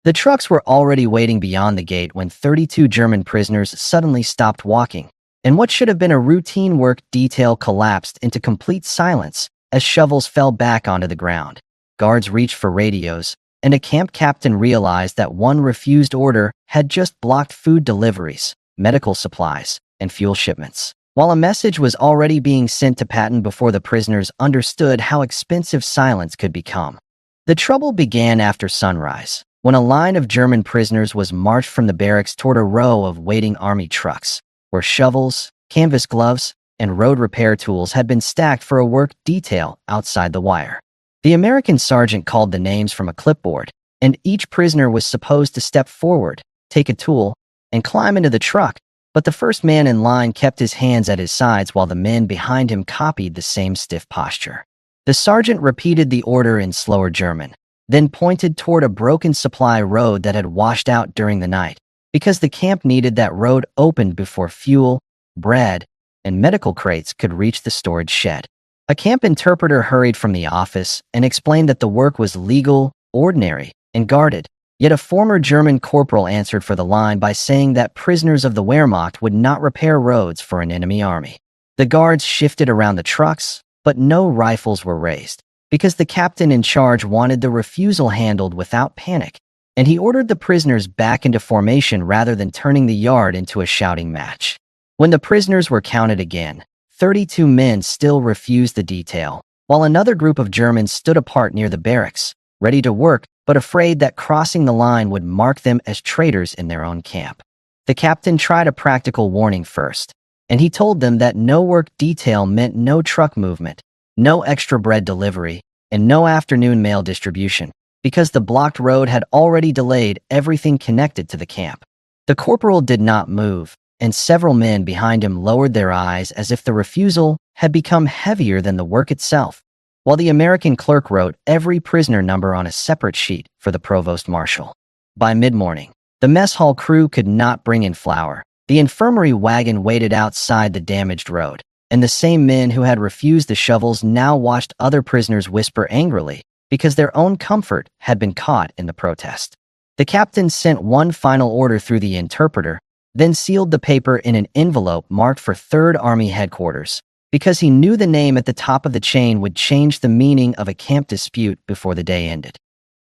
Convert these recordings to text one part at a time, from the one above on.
The trucks were already waiting beyond the gate when 32 German prisoners suddenly stopped walking, and what should have been a routine work detail collapsed into complete silence as shovels fell back onto the ground. Guards reached for radios, and a camp captain realized that one refused order had just blocked food deliveries, medical supplies, and fuel shipments, while a message was already being sent to Patton before the prisoners understood how expensive silence could become. The trouble began after sunrise, when a line of German prisoners was marched from the barracks toward a row of waiting army trucks, where shovels, canvas gloves, and road repair tools had been stacked for a work detail outside the wire. The American sergeant called the names from a clipboard, and each prisoner was supposed to step forward, take a tool, and climb into the truck, but the first man in line kept his hands at his sides while the men behind him copied the same stiff posture. The sergeant repeated the order in slower German, then pointed toward a broken supply road that had washed out during the night, because the camp needed that road opened before fuel, bread, and medical crates could reach the storage shed. A camp interpreter hurried from the office and explained that the work was legal, ordinary, and guarded. Yet a former German corporal answered for the line by saying that prisoners of the Wehrmacht would not repair roads for an enemy army. The guards shifted around the trucks, but no rifles were raised, because the captain in charge wanted the refusal handled without panic, and he ordered the prisoners back into formation rather than turning the yard into a shouting match. When the prisoners were counted again, 32 men still refused the detail, while another group of Germans stood apart near the barracks, ready to work but afraid that crossing the line would mark them as traitors in their own camp. The captain tried a practical warning first, and he told them that no work detail meant no truck movement, no extra bread delivery, and no afternoon mail distribution, because the blocked road had already delayed everything connected to the camp. The corporal did not move, and several men behind him lowered their eyes as if the refusal had become heavier than the work itself, while the American clerk wrote every prisoner number on a separate sheet for the provost marshal. By mid-morning, the mess hall crew could not bring in flour. The infirmary wagon waited outside the damaged road, and the same men who had refused the shovels now watched other prisoners whisper angrily because their own comfort had been caught in the protest. The captain sent one final order through the interpreter, then sealed the paper in an envelope marked for 3rd Army Headquarters, because he knew the name at the top of the chain would change the meaning of a camp dispute before the day ended.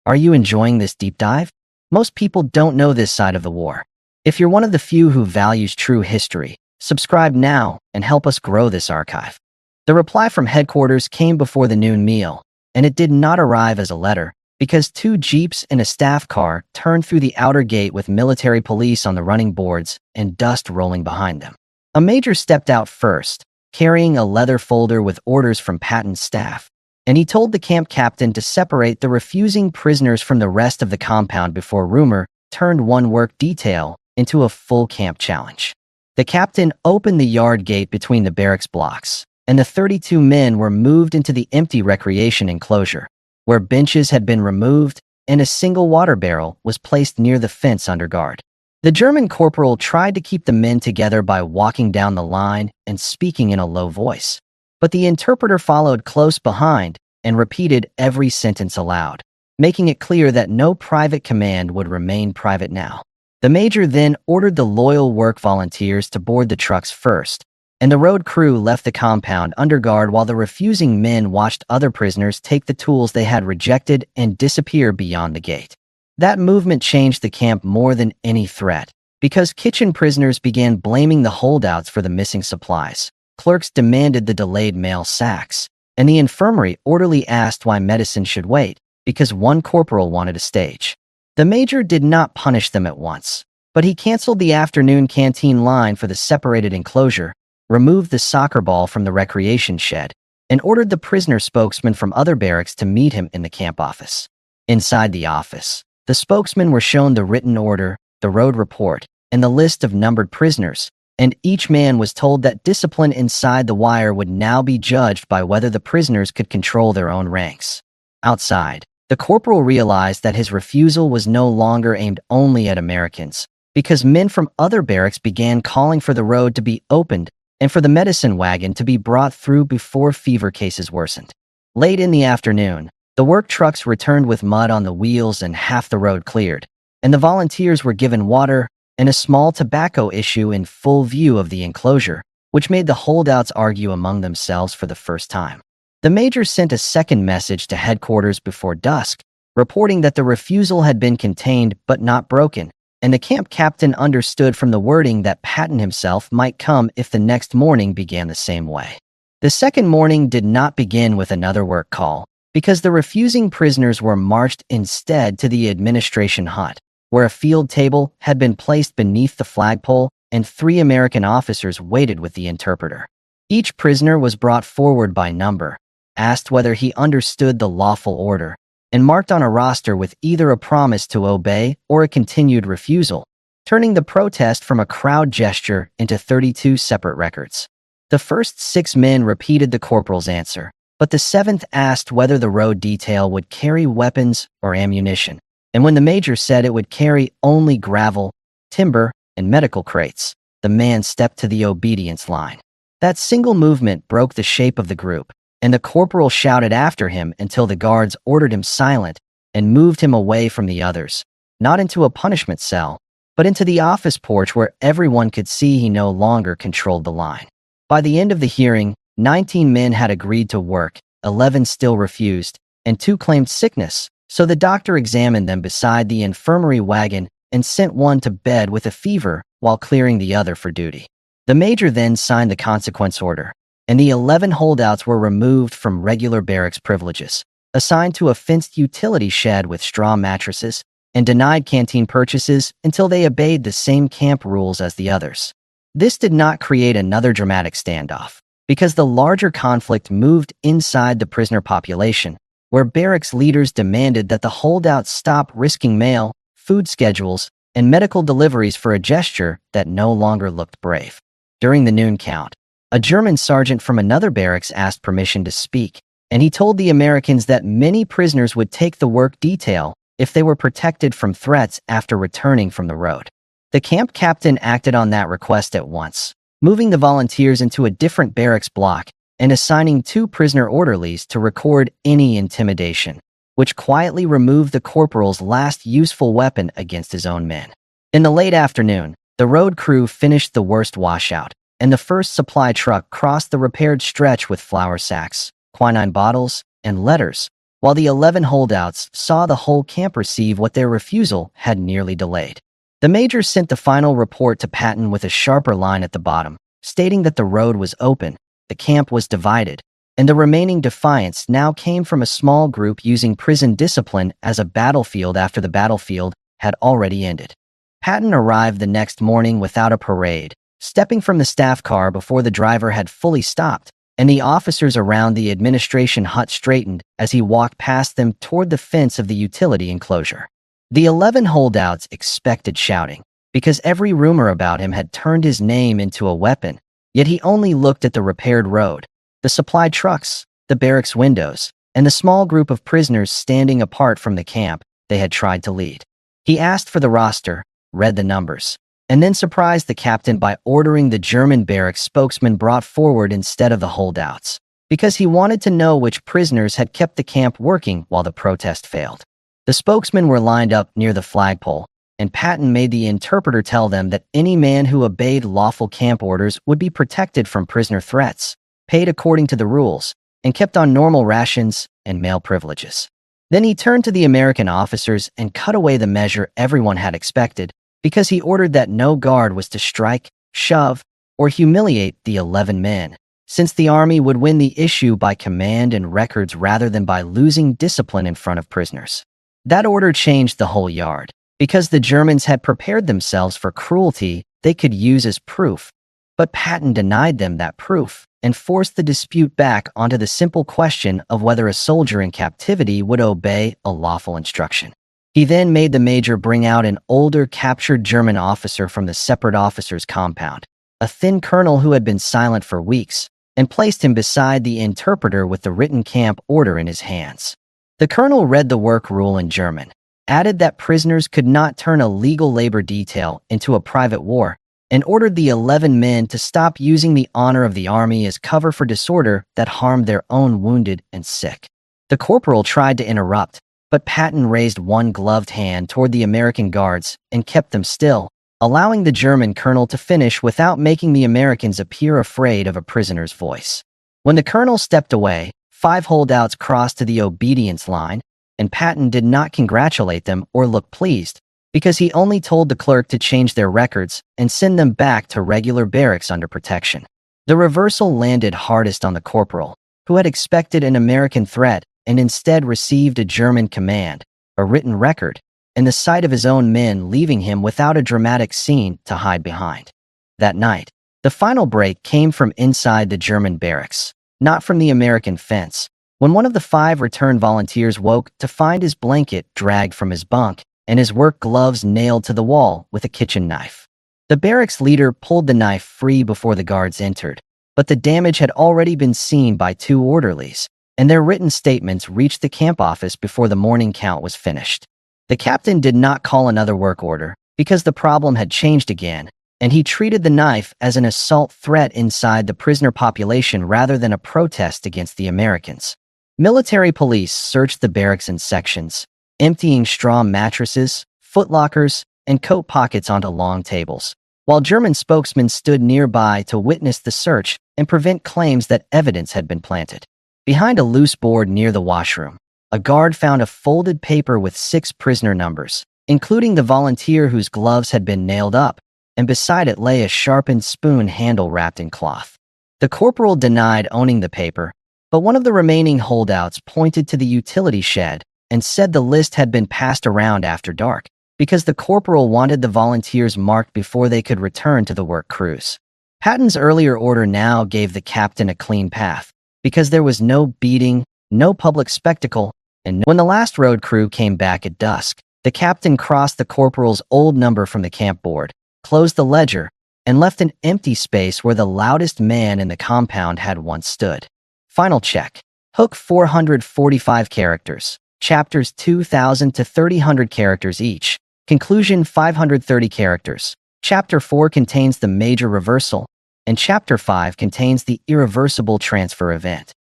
Are you enjoying this deep dive? Most people don't know this side of the war. If you're one of the few who values true history, subscribe now and help us grow this archive. The reply from headquarters came before the noon meal, and it did not arrive as a letter, because 2 jeeps and a staff car turned through the outer gate with military police on the running boards and dust rolling behind them. A major stepped out first, carrying a leather folder with orders from Patton's staff, and he told the camp captain to separate the refusing prisoners from the rest of the compound before rumor turned one work detail into a full camp challenge. The captain opened the yard gate between the barracks blocks, and the 32 men were moved into the empty recreation enclosure, where benches had been removed and a single water barrel was placed near the fence under guard. The German corporal tried to keep the men together by walking down the line and speaking in a low voice, but the interpreter followed close behind and repeated every sentence aloud, making it clear that no private command would remain private now. The major then ordered the loyal work volunteers to board the trucks first, and the road crew left the compound under guard while the refusing men watched other prisoners take the tools they had rejected and disappear beyond the gate. That movement changed the camp more than any threat, because kitchen prisoners began blaming the holdouts for the missing supplies. Clerks demanded the delayed mail sacks, and the infirmary orderly asked why medicine should wait, because one corporal wanted a stage. The major did not punish them at once, but he canceled the afternoon canteen line for the separated enclosure, removed the soccer ball from the recreation shed, and ordered the prisoner spokesman from other barracks to meet him in the camp office. Inside the office, the spokesmen were shown the written order, the road report, and the list of numbered prisoners, and each man was told that discipline inside the wire would now be judged by whether the prisoners could control their own ranks. Outside, the corporal realized that his refusal was no longer aimed only at Americans, because men from other barracks began calling for the road to be opened and for the medicine wagon to be brought through before fever cases worsened. Late in the afternoon, the work trucks returned with mud on the wheels and half the road cleared, and the volunteers were given water and a small tobacco issue in full view of the enclosure, which made the holdouts argue among themselves for the first time. The major sent a second message to headquarters before dusk, reporting that the refusal had been contained but not broken, and the camp captain understood from the wording that Patton himself might come if the next morning began the same way. The second morning did not begin with another work call, because the refusing prisoners were marched instead to the administration hut, where a field table had been placed beneath the flagpole and 3 American officers waited with the interpreter. Each prisoner was brought forward by number, asked whether he understood the lawful order, and marked on a roster with either a promise to obey or a continued refusal, turning the protest from a crowd gesture into 32 separate records. The first 6 men repeated the corporal's answer, but the 7th asked whether the road detail would carry weapons or ammunition, and when the major said it would carry only gravel, timber, and medical crates, the man stepped to the obedience line. That single movement broke the shape of the group, and the corporal shouted after him until the guards ordered him silent and moved him away from the others, not into a punishment cell, but into the office porch where everyone could see he no longer controlled the line. By the end of the hearing, 19 men had agreed to work, 11 still refused, and 2 claimed sickness, so the doctor examined them beside the infirmary wagon and sent one to bed with a fever while clearing the other for duty. The major then signed the consequence order, and the 11 holdouts were removed from regular barracks privileges, assigned to a fenced utility shed with straw mattresses, and denied canteen purchases until they obeyed the same camp rules as the others. This did not create another dramatic standoff, because the larger conflict moved inside the prisoner population, where barracks leaders demanded that the holdouts stop risking mail, food schedules, and medical deliveries for a gesture that no longer looked brave. During the noon count, a German sergeant from another barracks asked permission to speak, and he told the Americans that many prisoners would take the work detail if they were protected from threats after returning from the road. The camp captain acted on that request at once, moving the volunteers into a different barracks block and assigning 2 prisoner orderlies to record any intimidation, which quietly removed the corporal's last useful weapon against his own men. In the late afternoon, the road crew finished the worst washout, and the first supply truck crossed the repaired stretch with flour sacks, quinine bottles, and letters, while the 11 holdouts saw the whole camp receive what their refusal had nearly delayed. The major sent the final report to Patton with a sharper line at the bottom, stating that the road was open, the camp was divided, and the remaining defiance now came from a small group using prison discipline as a battlefield after the battlefield had already ended. Patton arrived the next morning without a parade, stepping from the staff car before the driver had fully stopped, and the officers around the administration hut straightened as he walked past them toward the fence of the utility enclosure. The 11 holdouts expected shouting, because every rumor about him had turned his name into a weapon, yet he only looked at the repaired road, the supply trucks, the barracks windows, and the small group of prisoners standing apart from the camp they had tried to lead. He asked for the roster, read the numbers, and then surprised the captain by ordering the German barracks spokesman brought forward instead of the holdouts, because he wanted to know which prisoners had kept the camp working while the protest failed. The spokesmen were lined up near the flagpole, and Patton made the interpreter tell them that any man who obeyed lawful camp orders would be protected from prisoner threats, paid according to the rules, and kept on normal rations and male privileges. Then he turned to the American officers and cut away the measure everyone had expected, because he ordered that no guard was to strike, shove, or humiliate the 11 men, since the army would win the issue by command and records rather than by losing discipline in front of prisoners. That order changed the whole yard, because the Germans had prepared themselves for cruelty they could use as proof, but Patton denied them that proof and forced the dispute back onto the simple question of whether a soldier in captivity would obey a lawful instruction. He then made the major bring out an older captured German officer from the separate officers' compound, a thin colonel who had been silent for weeks, and placed him beside the interpreter with the written camp order in his hands. The colonel read the work rule in German, added that prisoners could not turn a legal labor detail into a private war, and ordered the 11 men to stop using the honor of the army as cover for disorder that harmed their own wounded and sick. The corporal tried to interrupt, but Patton raised one gloved hand toward the American guards and kept them still, allowing the German colonel to finish without making the Americans appear afraid of a prisoner's voice. When the colonel stepped away, 5 holdouts crossed to the obedience line, and Patton did not congratulate them or look pleased, because he only told the clerk to change their records and send them back to regular barracks under protection. The reversal landed hardest on the corporal, who had expected an American threat and instead received a German command, a written record, and the sight of his own men leaving him without a dramatic scene to hide behind. That night, the final break came from inside the German barracks, not from the American fence, when one of the 5 returned volunteers woke to find his blanket dragged from his bunk and his work gloves nailed to the wall with a kitchen knife. The barracks leader pulled the knife free before the guards entered, but the damage had already been seen by 2 orderlies, and their written statements reached the camp office before the morning count was finished. The captain did not call another work order because the problem had changed again, and he treated the knife as an assault threat inside the prisoner population rather than a protest against the Americans. Military police searched the barracks in sections, emptying straw mattresses, footlockers, and coat pockets onto long tables, while German spokesmen stood nearby to witness the search and prevent claims that evidence had been planted. Behind a loose board near the washroom, a guard found a folded paper with 6 prisoner numbers, including the volunteer whose gloves had been nailed up, and beside it lay a sharpened spoon handle wrapped in cloth. The corporal denied owning the paper, but one of the remaining holdouts pointed to the utility shed and said the list had been passed around after dark, because the corporal wanted the volunteers marked before they could return to the work crews. Patton's earlier order now gave the captain a clean path, because there was no beating, no public spectacle, and when the last road crew came back at dusk, the captain crossed the corporal's old number from the camp board, closed the ledger, and left an empty space where the loudest man in the compound had once stood. Final check. Hook 445 characters. Chapters 2,000 to 3,000 characters each. Conclusion 530 characters. Chapter 4 contains the major reversal, and Chapter 5 contains the irreversible transfer event.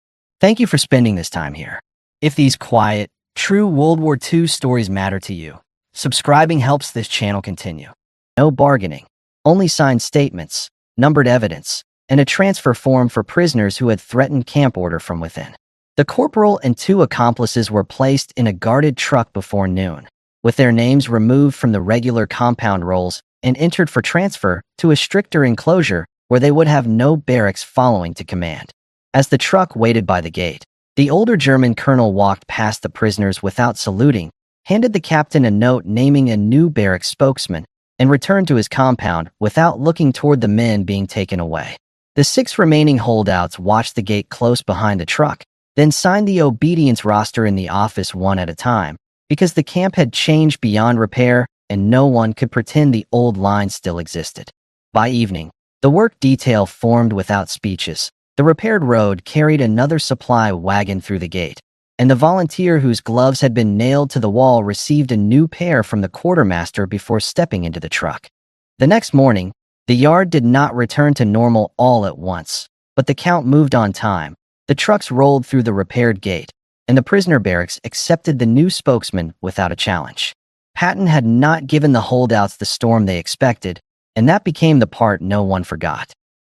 Thank you for spending this time here. If these quiet, true World War II stories matter to you, subscribing helps this channel continue. No bargaining, only signed statements, numbered evidence, and a transfer form for prisoners who had threatened camp order from within. The corporal and 2 accomplices were placed in a guarded truck before noon, with their names removed from the regular compound rolls and entered for transfer to a stricter enclosure where they would have no barracks following to command. As the truck waited by the gate, the older German colonel walked past the prisoners without saluting, handed the captain a note naming a new barracks spokesman, and returned to his compound without looking toward the men being taken away. The 6 remaining holdouts watched the gate close behind the truck, then signed the obedience roster in the office one at a time, because the camp had changed beyond repair and no one could pretend the old line still existed. By evening, the work detail formed without speeches. The repaired road carried another supply wagon through the gate, and the volunteer whose gloves had been nailed to the wall received a new pair from the quartermaster before stepping into the truck. The next morning, the yard did not return to normal all at once, but the count moved on time. The trucks rolled through the repaired gate, and the prisoner barracks accepted the new spokesman without a challenge. Patton had not given the holdouts the storm they expected, and that became the part no one forgot.